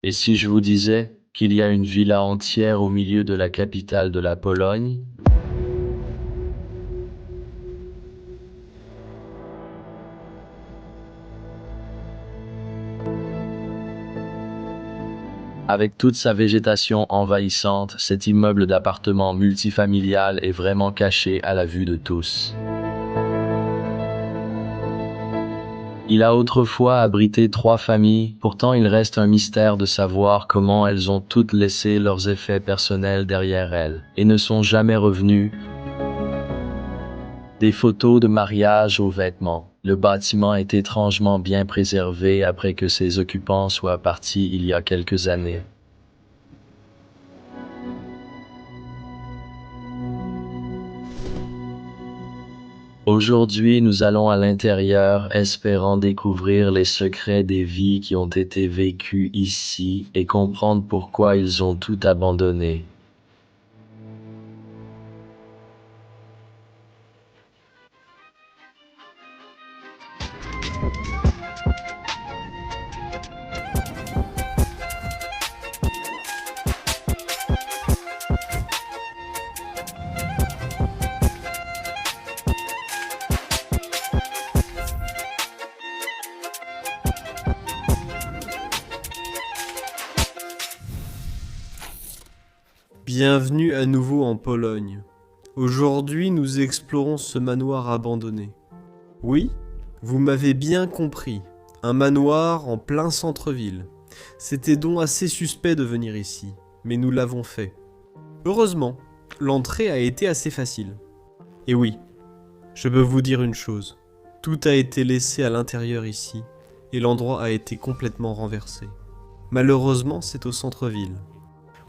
Et si je vous disais qu'il y a une villa entière au milieu de la capitale de la Pologne? Avec toute sa végétation envahissante, cet immeuble d'appartement multifamilial est vraiment caché à la vue de tous. Il a autrefois abrité 3 familles, pourtant il reste un mystère de savoir comment elles ont toutes laissé leurs effets personnels derrière elles et ne sont jamais revenues. Des photos de mariage aux vêtements. Le bâtiment est étrangement bien préservé après que ses occupants soient partis il y a quelques années. Aujourd'hui, nous allons à l'intérieur, espérant découvrir les secrets des vies qui ont été vécues ici et comprendre pourquoi ils ont tout abandonné. Bienvenue à nouveau en Pologne. Aujourd'hui, nous explorons ce manoir abandonné. Oui, vous m'avez bien compris, un manoir en plein centre-ville. C'était donc assez suspect de venir ici, mais nous l'avons fait. Heureusement, l'entrée a été assez facile. Et oui, je peux vous dire une chose, tout a été laissé à l'intérieur ici, et l'endroit a été complètement renversé. Malheureusement, c'est au centre-ville.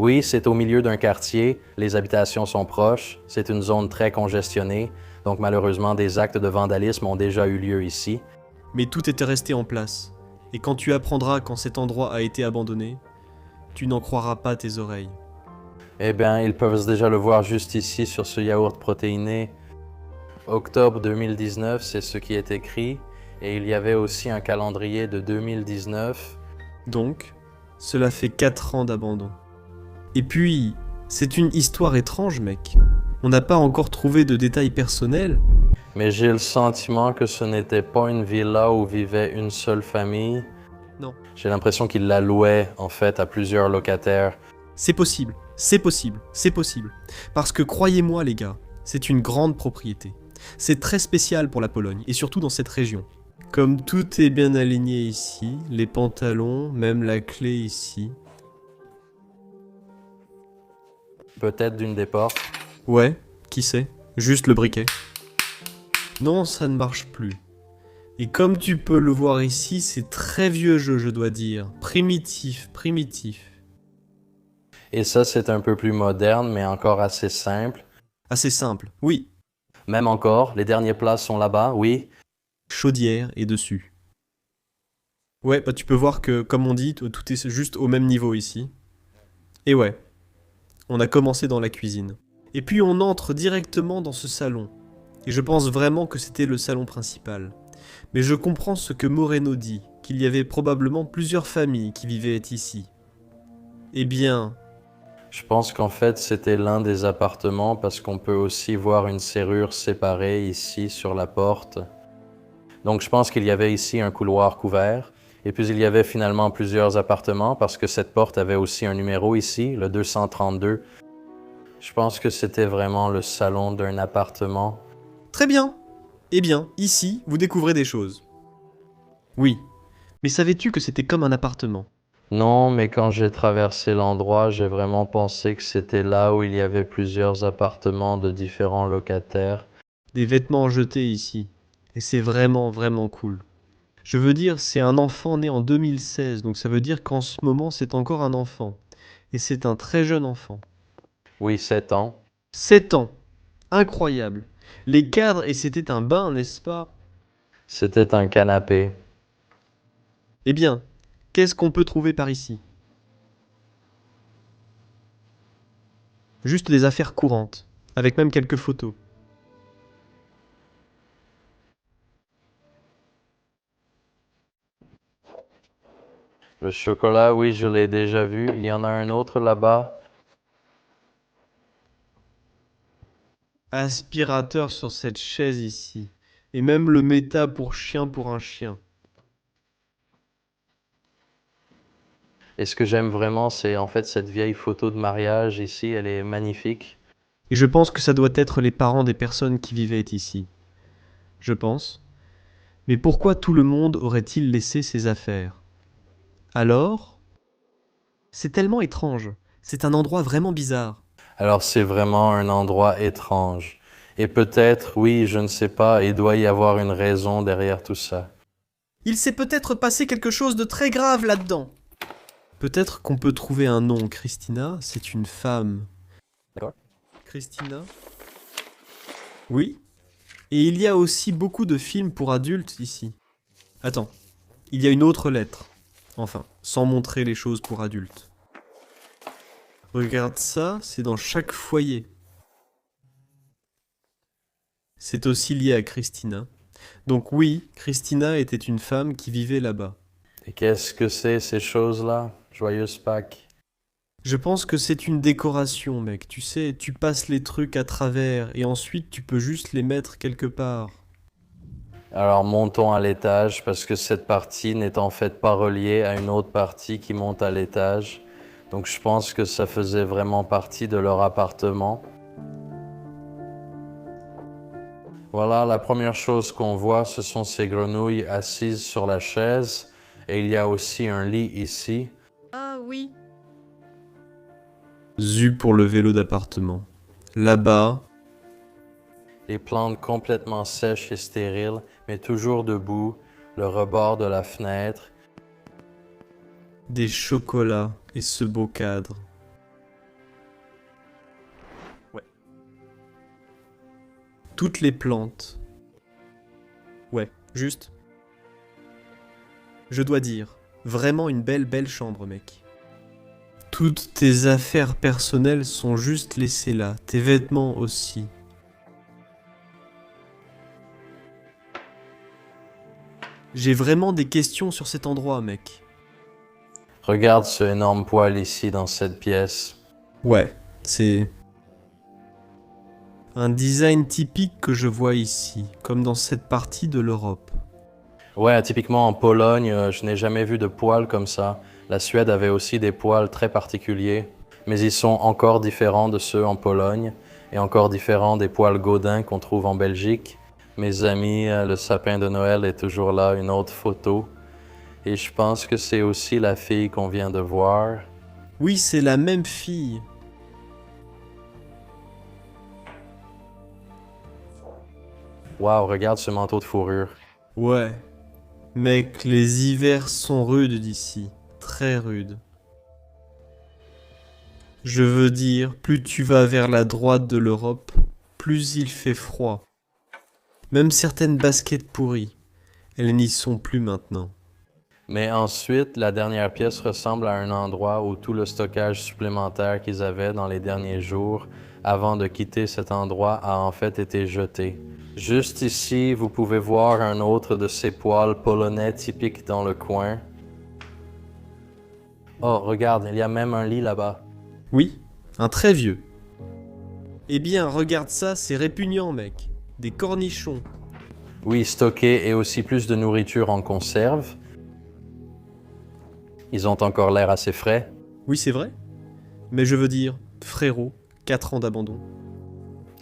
Oui, c'est au milieu d'un quartier, les habitations sont proches, c'est une zone très congestionnée, donc malheureusement des actes de vandalisme ont déjà eu lieu ici. Mais tout était resté en place. Et quand tu apprendras quand cet endroit a été abandonné, tu n'en croiras pas tes oreilles. Eh bien, ils peuvent déjà le voir juste ici sur ce yaourt protéiné. Octobre 2019, c'est ce qui est écrit, et il y avait aussi un calendrier de 2019. Donc, cela fait 4 ans d'abandon. Et puis, c'est une histoire étrange, mec. On n'a pas encore trouvé de détails personnels. Mais j'ai le sentiment que ce n'était pas une villa où vivait une seule famille. Non. J'ai l'impression qu'ils la louaient, en fait, à plusieurs locataires. C'est possible, c'est possible, c'est possible. Parce que croyez-moi les gars, c'est une grande propriété. C'est très spécial pour la Pologne, et surtout dans cette région. Comme tout est bien aligné ici, les pantalons, même la clé ici. Peut-être d'une des portes. Ouais, qui sait? Juste le briquet. Non, ça ne marche plus. Et comme tu peux le voir ici, c'est très vieux jeu, je dois dire. Primitif, primitif. Et ça, c'est un peu plus moderne, mais encore assez simple. Assez simple, oui. Même encore, les derniers plats sont là-bas, oui. Chaudière et dessus. Ouais, bah tu peux voir que, comme on dit, tout est juste au même niveau ici. Et ouais, on a commencé dans la cuisine. Et puis on entre directement dans ce salon. Et je pense vraiment que c'était le salon principal. Mais je comprends ce que Moreno dit, qu'il y avait probablement plusieurs familles qui vivaient ici. Eh bien, Je pense qu'en fait, c'était l'un des appartements parce qu'on peut aussi voir une serrure séparée ici sur la porte. Donc je pense qu'il y avait ici un couloir couvert. Et puis il y avait finalement plusieurs appartements parce que cette porte avait aussi un numéro ici, le 232. Je pense que c'était vraiment le salon d'un appartement. très bien. Eh bien, ici, vous découvrez des choses. Oui. Mais savais-tu que c'était comme un appartement? Non, mais quand j'ai traversé l'endroit, j'ai vraiment pensé que c'était là où il y avait plusieurs appartements de différents locataires. Des vêtements jetés ici. Et c'est vraiment, vraiment cool. Je veux dire, c'est un enfant né en 2016, donc ça veut dire qu'en ce moment, c'est encore un enfant. Et c'est un très jeune enfant. Oui, 7 ans. 7 ans. Incroyable. Les cadres, et c'était un bain, n'est-ce pas? C'était un canapé. Eh bien, qu'est-ce qu'on peut trouver par ici? Juste des affaires courantes, avec même quelques photos. Le chocolat, oui, je l'ai déjà vu. Il y en a un autre là-bas. Aspirateur sur cette chaise ici. Et même le méta pour chien pour un chien. Et ce que j'aime vraiment, c'est en fait cette vieille photo de mariage ici. Elle est magnifique. Et je pense que ça doit être les parents des personnes qui vivaient ici. Je pense. Mais pourquoi tout le monde aurait-il laissé ses affaires? Alors? C'est tellement étrange. C'est un endroit vraiment bizarre. Alors c'est vraiment un endroit étrange. Et peut-être, oui, je ne sais pas, il doit y avoir une raison derrière tout ça. Il s'est peut-être passé quelque chose de très grave là-dedans. Peut-être qu'on peut trouver un nom. Christina, c'est une femme. D'accord. Christina? Oui. Et il y a aussi beaucoup de films pour adultes ici. Attends, il y a une autre lettre. Enfin, sans montrer les choses pour adultes. Regarde ça, c'est dans chaque foyer. C'est aussi lié à Christina. Donc oui, Christina était une femme qui vivait là-bas. Et qu'est-ce que c'est ces choses-là? Joyeuse Pâques. Je pense que c'est une décoration, mec. Tu sais, tu passes les trucs à travers et ensuite tu peux juste les mettre quelque part. Alors montons à l'étage parce que cette partie n'est en fait pas reliée à une autre partie qui monte à l'étage. Donc je pense que ça faisait vraiment partie de leur appartement. Voilà, la première chose qu'on voit, ce sont ces grenouilles assises sur la chaise. Et il y a aussi un lit ici. Ah oui. Zu pour le vélo d'appartement. Là-bas, Les plantes complètement sèches et stériles, mais toujours debout, le rebord de la fenêtre. des chocolats et ce beau cadre. Ouais. Toutes les plantes. Ouais, juste. Je dois dire, vraiment une belle chambre, mec. Toutes tes affaires personnelles sont juste laissées là, tes vêtements aussi. J'ai vraiment des questions sur cet endroit, mec. Regarde ce énorme poêle ici dans cette pièce. Ouais, c'est un design typique que je vois ici, comme dans cette partie de l'Europe. Ouais, typiquement en Pologne, je n'ai jamais vu de poêle comme ça. La Suède avait aussi des poêles très particuliers, mais ils sont encore différents de ceux en Pologne et encore différents des poêles Gaudin qu'on trouve en Belgique. Mes amis, le sapin de Noël est toujours là, une autre photo. Et je pense que c'est aussi la fille qu'on vient de voir. Oui, c'est la même fille. Waouh, regarde ce manteau de fourrure. Ouais. Mec, les hivers sont rudes d'ici. Très rudes. Je veux dire, plus tu vas vers la droite de l'Europe, plus il fait froid. Même certaines baskets pourries, elles n'y sont plus maintenant. Mais ensuite, la dernière pièce ressemble à un endroit où tout le stockage supplémentaire qu'ils avaient dans les derniers jours avant de quitter cet endroit a en fait été jeté. Juste ici, vous pouvez voir un autre de ces poêles polonais typiques dans le coin. Oh, regarde, il y a même un lit là-bas. Oui, un très vieux. Eh bien, regarde ça, c'est répugnant, mec. Des cornichons. Oui, stocké et aussi plus de nourriture en conserve. Ils ont encore l'air assez frais. Oui, c'est vrai. Mais je veux dire, frérot, 4 ans d'abandon.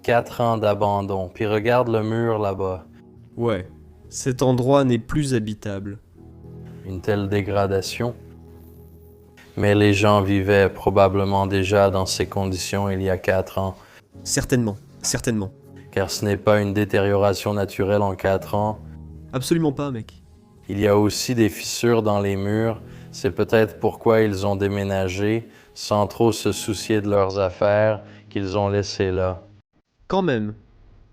4 ans d'abandon. Puis regarde le mur là-bas. Ouais, cet endroit n'est plus habitable. Une telle dégradation. Mais les gens vivaient probablement déjà dans ces conditions il y a 4 ans. Certainement, certainement. Car ce n'est pas une détérioration naturelle en 4 ans. Absolument pas, mec. Il y a aussi des fissures dans les murs. C'est peut-être pourquoi ils ont déménagé, sans trop se soucier de leurs affaires qu'ils ont laissées là. Quand même.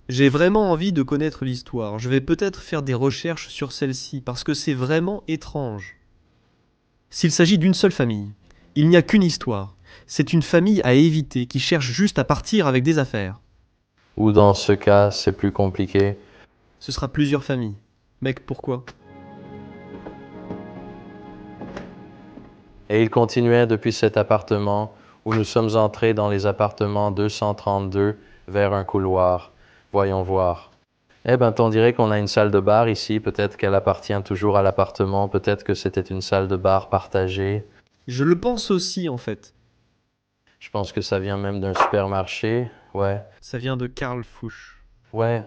J'ai vraiment envie de connaître l'histoire. Je vais peut-être faire des recherches sur celle-ci, parce que c'est vraiment étrange. S'il s'agit d'une seule famille, il n'y a qu'une histoire. C'est une famille à éviter qui cherche juste à partir avec des affaires. Ou dans ce cas, c'est plus compliqué. Ce sera plusieurs familles. Mec, pourquoi? Et il continuait depuis cet appartement où nous sommes entrés dans les appartements 232 vers un couloir. Voyons voir. Eh ben, on dirait qu'on a une salle de bar ici. Peut-être qu'elle appartient toujours à l'appartement. Peut-être que c'était une salle de bar partagée. Je le pense aussi, en fait. Je pense que ça vient même d'un supermarché. Ouais. Ça vient de Karl Fuchs. Ouais.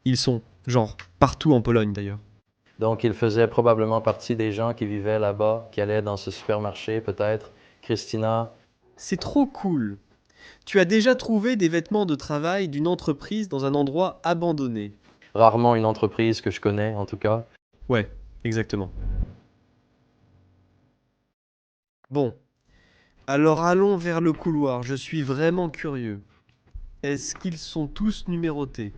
Ils sont, genre, partout en Pologne d'ailleurs. Donc, il faisait probablement partie des gens qui vivaient là-bas, qui allaient dans ce supermarché, peut-être. Christina. C'est trop cool. Tu as déjà trouvé des vêtements de travail d'une entreprise dans un endroit abandonné. Rarement une entreprise que je connais, en tout cas. Ouais, exactement. Bon, alors allons vers le couloir, je suis vraiment curieux. Est-ce qu'ils sont tous numérotés?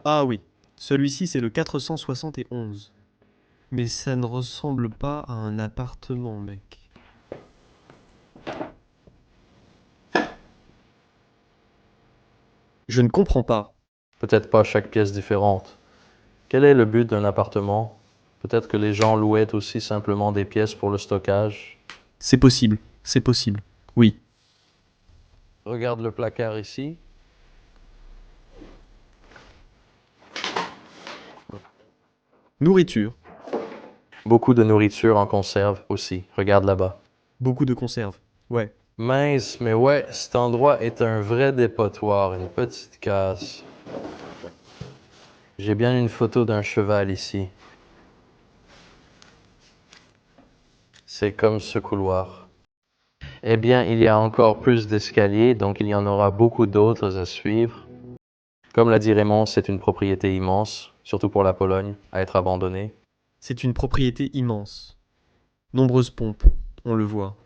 Ah oui, celui-ci c'est le 471. Mais ça ne ressemble pas à un appartement, mec. Je ne comprends pas. Peut-être pas chaque pièce différente. Quel est le but d'un appartement? Peut-être que les gens louaient aussi simplement des pièces pour le stockage. C'est possible, c'est possible. Oui. Regarde le placard ici. Nourriture, Beaucoup de nourriture en conserve aussi. Regarde là-bas. beaucoup de conserves. Ouais. Mince, mais ouais, cet endroit est un vrai dépotoir, une petite case. J'ai bien une photo d'un cheval ici. C'est comme ce couloir. Eh bien, il y a encore plus d'escaliers, donc il y en aura beaucoup d'autres à suivre. Comme l'a dit Raymond, c'est une propriété immense, surtout pour la Pologne, à être abandonnée. C'est une propriété immense. Nombreuses pompes, on le voit.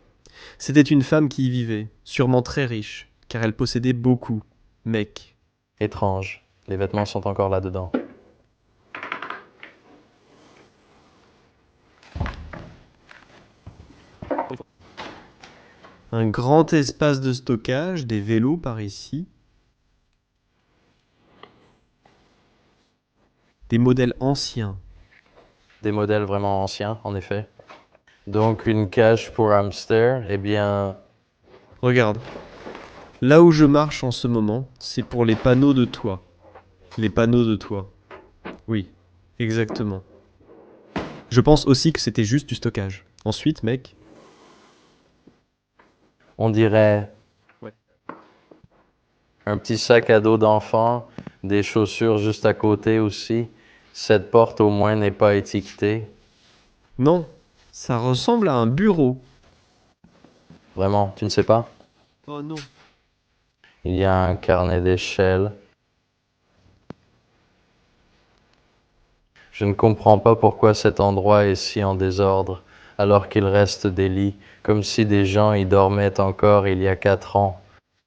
C'était une femme qui y vivait, sûrement très riche, car elle possédait beaucoup. Mec. Étrange. Les vêtements sont encore là-dedans. Un grand espace de stockage, des vélos par ici. Des modèles anciens. Des modèles vraiment anciens, en effet. Donc une cage pour hamster, eh bien, Regarde. Là où je marche en ce moment, c'est pour les panneaux de toit. Les panneaux de toit. Oui, exactement. Je pense aussi que c'était juste du stockage. Ensuite, mec. on dirait Ouais. un petit sac à dos d'enfant, des chaussures juste à côté aussi. Cette porte au moins n'est pas étiquetée. Non, ça ressemble à un bureau. Vraiment, tu ne sais pas? Oh non. Il y a un carnet d'échelles. Je ne comprends pas pourquoi cet endroit est si en désordre, alors qu'il reste des lits, comme si des gens y dormaient encore il y a 4 ans.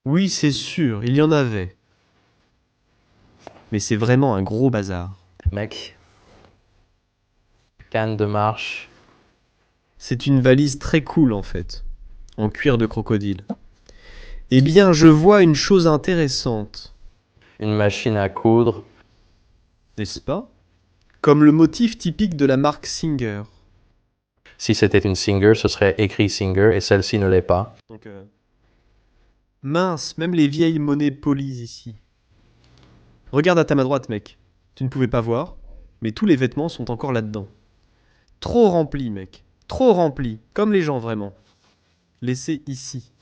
Oui, c'est sûr, il y en avait. Mais c'est vraiment un gros bazar. Mec, canne de marche, C'est une valise très cool en fait, en cuir de crocodile. Eh bien, je vois une chose intéressante, une machine à coudre, n'est-ce pas? Comme le motif typique de la marque Singer. si c'était une Singer, ce serait écrit Singer et celle-ci ne l'est pas. Donc, mince, même les vieilles monnaies polies ici. Regarde à ta main droite, mec. Tu ne pouvais pas voir, mais tous les vêtements sont encore là-dedans. Trop remplis, mec. Trop remplis, comme les gens vraiment. Laissés ici.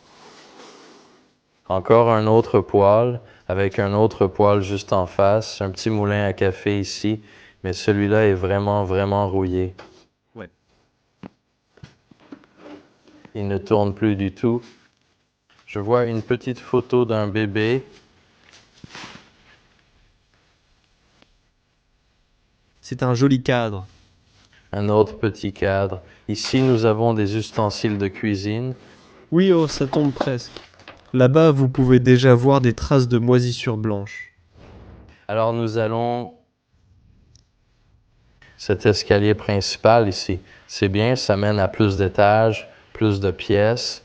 Encore un autre poêle, avec un autre poêle juste en face, un petit moulin à café ici, mais celui-là est vraiment, vraiment rouillé. Ouais. Il ne tourne plus du tout. Je vois une petite photo d'un bébé. C'est un joli cadre. Un autre petit cadre. Ici, nous avons des ustensiles de cuisine. Oui, oh, ça tombe presque. Là-bas, vous pouvez déjà voir des traces de moisissure blanche. Alors, nous allons... Cet escalier principal ici. C'est bien, ça mène à plus d'étages, plus de pièces.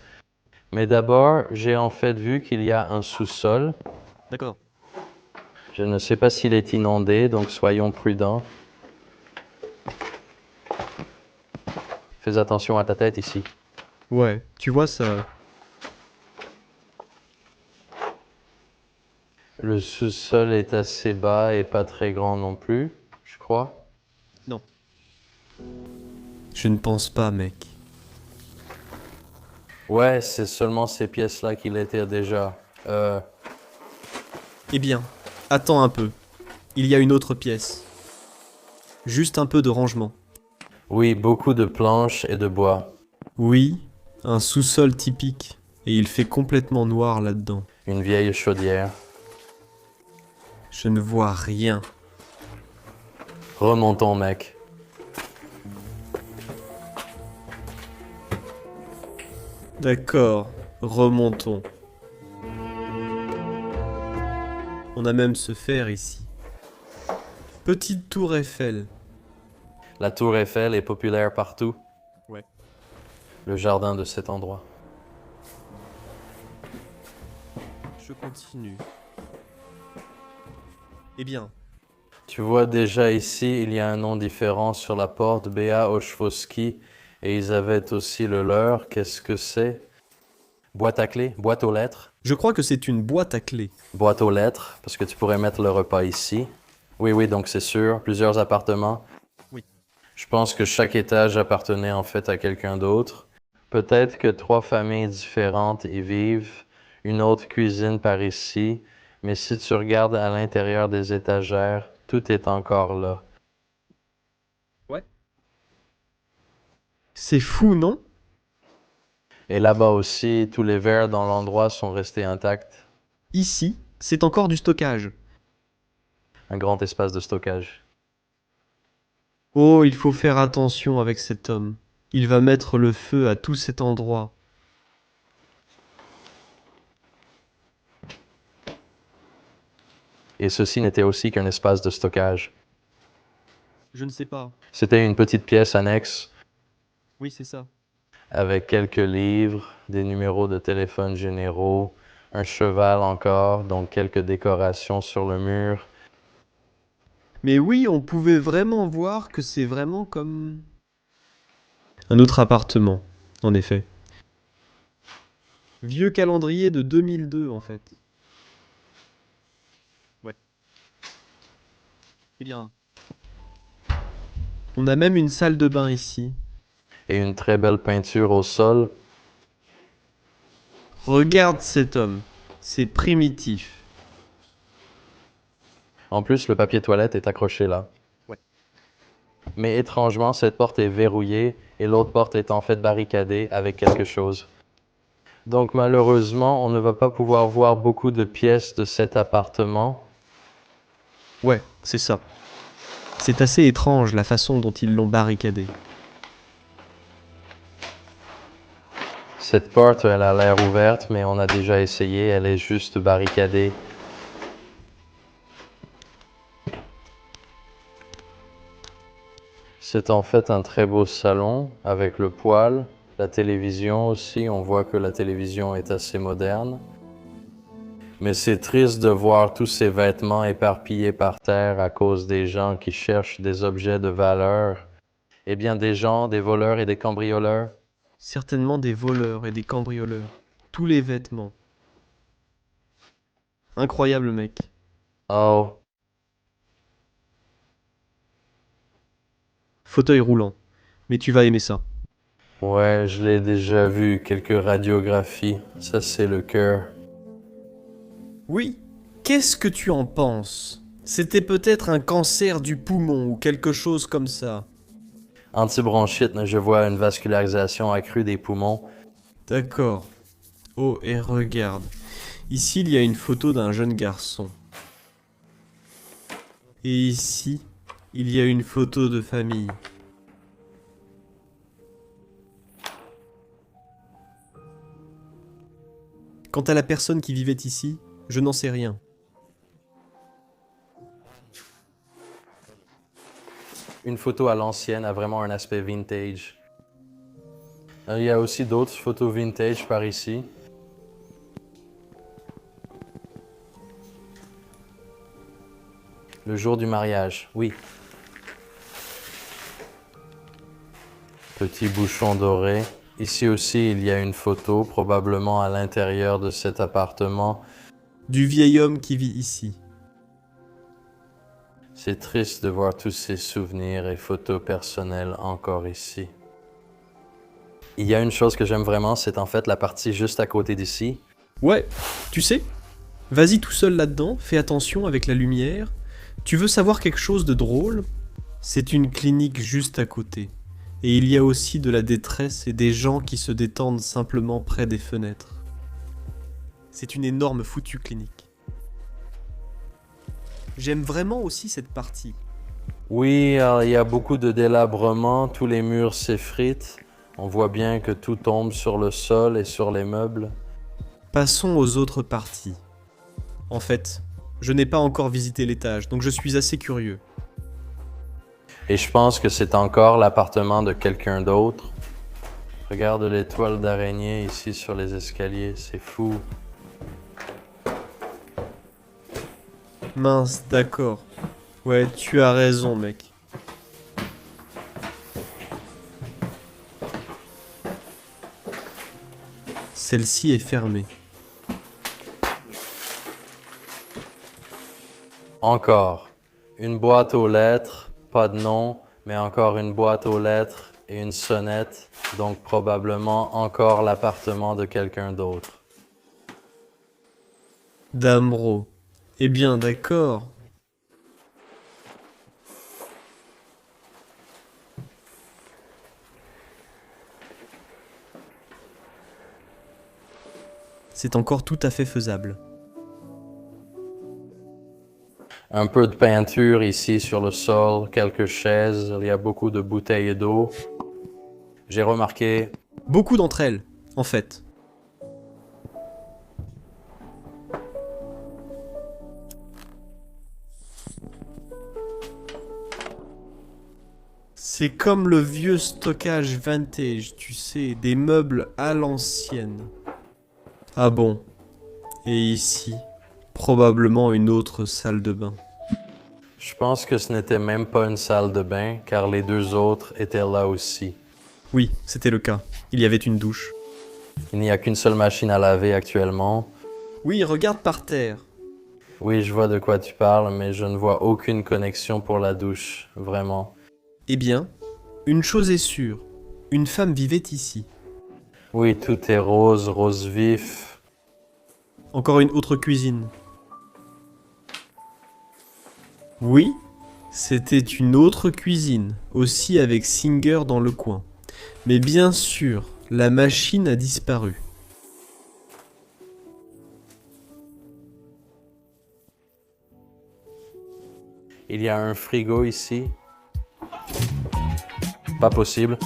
Mais d'abord, j'ai en fait vu qu'il y a un sous-sol. D'accord. Je ne sais pas s'il est inondé, donc soyons prudents. Fais attention à ta tête ici. Ouais, tu vois ça. Le sous-sol est assez bas et pas très grand non plus, je crois. Non. Je ne pense pas, mec. Ouais, c'est seulement ces pièces-là qu'il était déjà. Eh bien, attends un peu. Il y a une autre pièce. Juste un peu de rangement. Oui, beaucoup de planches et de bois. Oui, un sous-sol typique. Et il fait complètement noir là-dedans. Une vieille chaudière. Je ne vois rien. Remontons, mec. D'accord, remontons. On a même ce fer ici. Petite tour Eiffel. La tour Eiffel est populaire partout. Ouais. Le jardin de cet endroit. Je continue. Eh bien, Tu vois déjà ici, il y a un nom différent sur la porte, B.A. Oshwoski, et ils avaient aussi le leur. Qu'est-ce que c'est? Boîte à clés, boîte aux lettres. je crois que c'est une boîte à clés. Boîte aux lettres, parce que tu pourrais mettre le repas ici. Oui, oui, donc c'est sûr. Plusieurs appartements. Oui. Je pense que chaque étage appartenait en fait à quelqu'un d'autre. Peut-être que 3 familles différentes y vivent. Une autre cuisine par ici. Mais si tu regardes à l'intérieur des étagères, tout est encore là. Ouais. C'est fou, non? Et là-bas aussi, tous les verres dans l'endroit sont restés intacts. Ici, c'est encore du stockage. Un grand espace de stockage. Oh, il faut faire attention avec cet homme. Il va mettre le feu à tout cet endroit. Et ceci n'était aussi qu'un espace de stockage. Je ne sais pas. C'était une petite pièce annexe Oui, c'est ça. avec quelques livres, des numéros de téléphone généraux, un cheval encore, donc quelques décorations sur le mur. Mais oui, on pouvait vraiment voir que c'est vraiment comme... Un autre appartement, en effet. Vieux calendrier de 2002, en fait. Ouais. Eh bien. On a même une salle de bain ici. Et une très belle peinture au sol. Regarde cet homme. C'est primitif. En plus, le papier toilette est accroché là. Ouais. Mais étrangement, cette porte est verrouillée et l'autre porte est en fait barricadée avec quelque chose. Donc malheureusement, on ne va pas pouvoir voir beaucoup de pièces de cet appartement. Ouais, c'est ça. C'est assez étrange la façon dont ils l'ont barricadé. Cette porte, elle a l'air ouverte, mais on a déjà essayé, elle est juste barricadée. C'est en fait un très beau salon avec le poêle, la télévision aussi, on voit que la télévision est assez moderne. Mais c'est triste de voir tous ces vêtements éparpillés par terre à cause des gens qui cherchent des objets de valeur. Eh bien des gens, des voleurs et des cambrioleurs. Certainement des voleurs et des cambrioleurs. Tous les vêtements. Incroyable mec. Oh, Fauteuil roulant. Mais tu vas aimer ça. ouais, je l'ai déjà vu, quelques radiographies. Ça c'est le cœur. Oui. Qu'est-ce que tu en penses? C'était peut-être un cancer du poumon ou quelque chose comme ça. Antibronchite, je vois une vascularisation accrue des poumons. D'accord. Oh, et regarde. Ici, il y a une photo d'un jeune garçon. Et ici, il y a une photo de famille. Quant à la personne qui vivait ici, je n'en sais rien. Une photo à l'ancienne a vraiment un aspect vintage. Il y a aussi d'autres photos vintage par ici. Le jour du mariage, oui. Petit bouchon doré. Ici aussi, il y a une photo, probablement à l'intérieur de cet appartement. Du vieil homme qui vit ici. C'est triste de voir tous ces souvenirs et photos personnelles encore ici. Il y a une chose que j'aime vraiment, c'est en fait la partie juste à côté d'ici. Ouais, tu sais, vas-y tout seul là-dedans, fais attention avec la lumière. Tu veux savoir quelque chose de drôle? C'est une clinique juste à côté. Et il y a aussi de la détresse et des gens qui se détendent simplement près des fenêtres. C'est une énorme foutue clinique. J'aime vraiment aussi cette partie. Oui, il y a beaucoup de délabrement, tous les murs s'effritent. On voit bien que tout tombe sur le sol et sur les meubles. Passons aux autres parties. En fait, je n'ai pas encore visité l'étage, donc je suis assez curieux. Et je pense que c'est encore l'appartement de quelqu'un d'autre. Regarde l'étoile d'araignée ici sur les escaliers, c'est fou. Mince, d'accord. Ouais, tu as raison, mec. Celle-ci est fermée. Encore, une boîte aux lettres, pas de nom, mais encore une boîte aux lettres et une sonnette, donc probablement encore l'appartement de quelqu'un d'autre. Damro. Eh bien, d'accord. C'est encore tout à fait faisable. Un peu de peinture ici sur le sol, quelques chaises, il y a beaucoup de bouteilles d'eau. J'ai remarqué, Beaucoup d'entre elles, en fait. C'est comme le vieux stockage vintage, tu sais, des meubles à l'ancienne. Ah bon. Et ici, probablement une autre salle de bain. je pense que ce n'était même pas une salle de bain, car les deux autres étaient là aussi. Oui, c'était le cas. Il y avait une douche. Il n'y a qu'une seule machine à laver actuellement. Oui, regarde par terre. Oui, je vois de quoi tu parles, mais je ne vois aucune connexion pour la douche, vraiment. Eh bien, une chose est sûre. Une femme vivait ici. Oui, tout est rose, rose vif. Encore une autre cuisine. Oui, c'était une autre cuisine, aussi avec Singer dans le coin. Mais bien sûr, la machine a disparu. Il y a un frigo ici. Pas possible.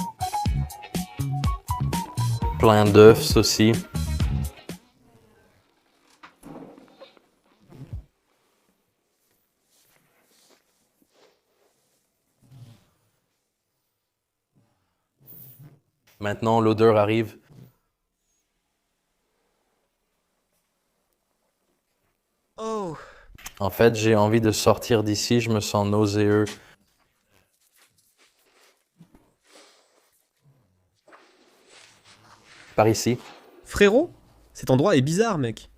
Plein d'œufs aussi. Maintenant, l'odeur arrive. Oh, En fait, j'ai envie de sortir d'ici, je me sens nauséeux. Par ici. frérot, cet endroit est bizarre, mec.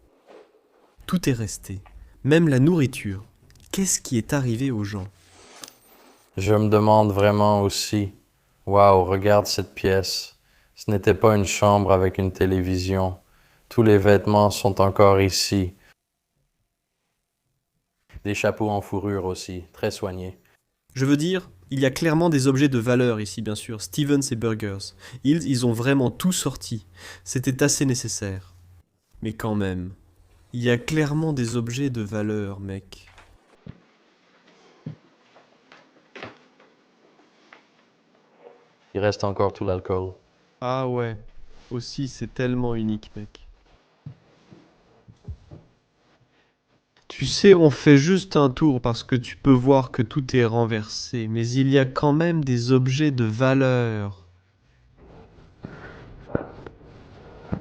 Tout est resté, même la nourriture. Qu'est-ce qui est arrivé aux gens? Je me demande vraiment aussi. Waouh, regarde cette pièce. Ce n'était pas une chambre avec une télévision. Tous les vêtements sont encore ici. Des chapeaux en fourrure aussi, très soignés. Je veux dire, il y a clairement des objets de valeur ici, bien sûr. Stevens et Burgers. Ils ont vraiment tout sorti. C'était assez nécessaire. Mais quand même, il y a clairement des objets de valeur, mec. Il reste encore tout l'alcool. Ah ouais. Aussi, c'est tellement unique, mec. Tu sais, on fait juste un tour parce que tu peux voir que tout est renversé, mais il y a quand même des objets de valeur.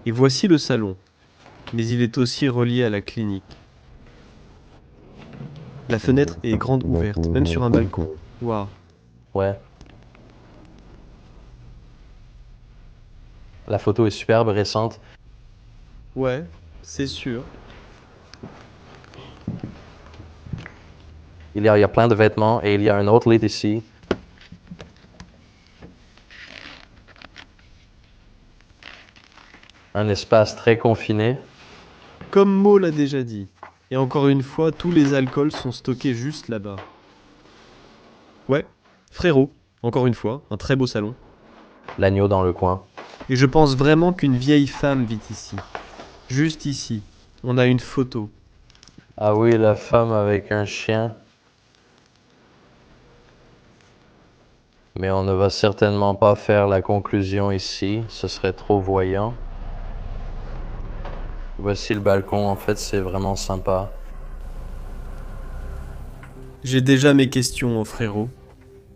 Et voici le salon, mais il est aussi relié à la clinique. La fenêtre est grande ouverte, même sur un balcon. Waouh. Ouais. La photo est superbe, récente. Ouais, c'est sûr. Il y a plein de vêtements et il y a un autre lit ici. Un espace très confiné. Comme Mo l'a déjà dit. Et encore une fois, tous les alcools sont stockés juste là-bas. Ouais, frérot, encore une fois, un très beau salon. L'agneau dans le coin. Et je pense vraiment qu'une vieille femme vit ici. Juste ici. On a une photo. Ah oui, la femme avec un chien. Mais on ne va certainement pas faire la conclusion ici, ce serait trop voyant. Voici le balcon, en fait, c'est vraiment sympa. J'ai déjà mes questions, oh frérot.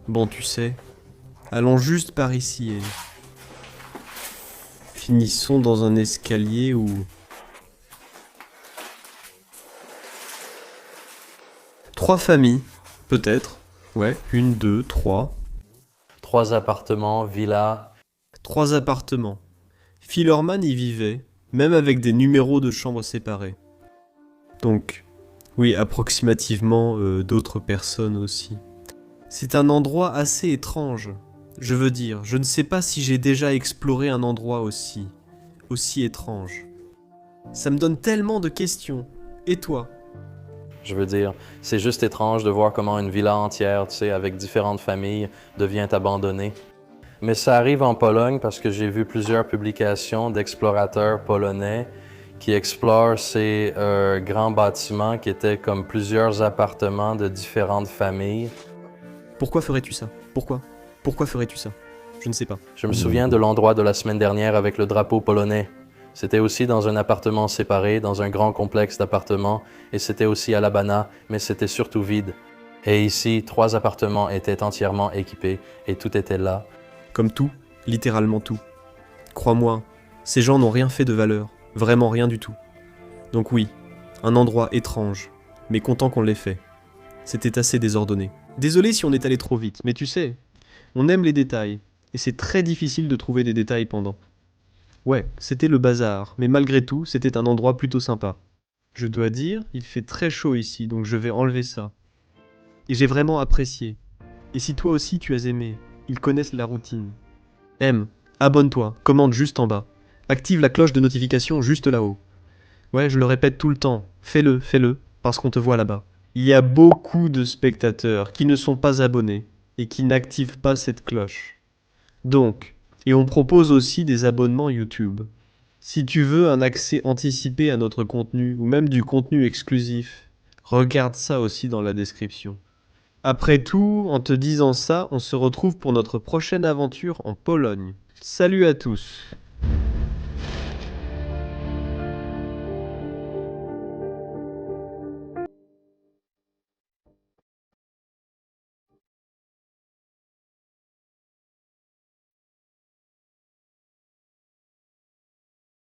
Bon, tu sais, allons juste par ici et finissons dans un escalier où... Trois familles, peut-être. Ouais, une, deux, trois. 3 appartements, villa. Trois appartements. Philorman y vivait, même avec des numéros de chambres séparés. Donc, oui, approximativement d'autres personnes aussi. C'est un endroit assez étrange. Je veux dire, je ne sais pas si j'ai déjà exploré un endroit aussi étrange. Ça me donne tellement de questions. Et toi ? Je veux dire, c'est juste étrange de voir comment une villa entière, tu sais, avec différentes familles, devient abandonnée. Mais ça arrive en Pologne parce que j'ai vu plusieurs publications d'explorateurs polonais qui explorent ces grands bâtiments qui étaient comme plusieurs appartements de différentes familles. Pourquoi ferais-tu ça ? Pourquoi ? Pourquoi ferais-tu ça ? Je ne sais pas. Je me souviens de l'endroit de la semaine dernière avec le drapeau polonais. C'était aussi dans un appartement séparé, dans un grand complexe d'appartements, et c'était aussi à Labana, mais c'était surtout vide. Et ici, 3 appartements étaient entièrement équipés, et tout était là. Comme tout, littéralement tout. Crois-moi, ces gens n'ont rien fait de valeur, vraiment rien du tout. Donc oui, un endroit étrange, mais content qu'on l'ait fait. C'était assez désordonné. Désolé si on est allé trop vite, mais tu sais, on aime les détails, et c'est très difficile de trouver des détails pendant. Ouais, c'était le bazar, mais malgré tout, c'était un endroit plutôt sympa. Je dois dire, il fait très chaud ici, donc je vais enlever ça. Et j'ai vraiment apprécié. Et si toi aussi tu as aimé, ils connaissent la routine. Aime, abonne-toi, commente juste en bas. Active la cloche de notification juste là-haut. Ouais, je le répète tout le temps, fais-le, parce qu'on te voit là-bas. Il y a beaucoup de spectateurs qui ne sont pas abonnés et qui n'activent pas cette cloche. Donc, et on propose aussi des abonnements YouTube. Si tu veux un accès anticipé à notre contenu ou même du contenu exclusif, regarde ça aussi dans la description. Après tout, en te disant ça, on se retrouve pour notre prochaine aventure en Pologne. Salut à tous!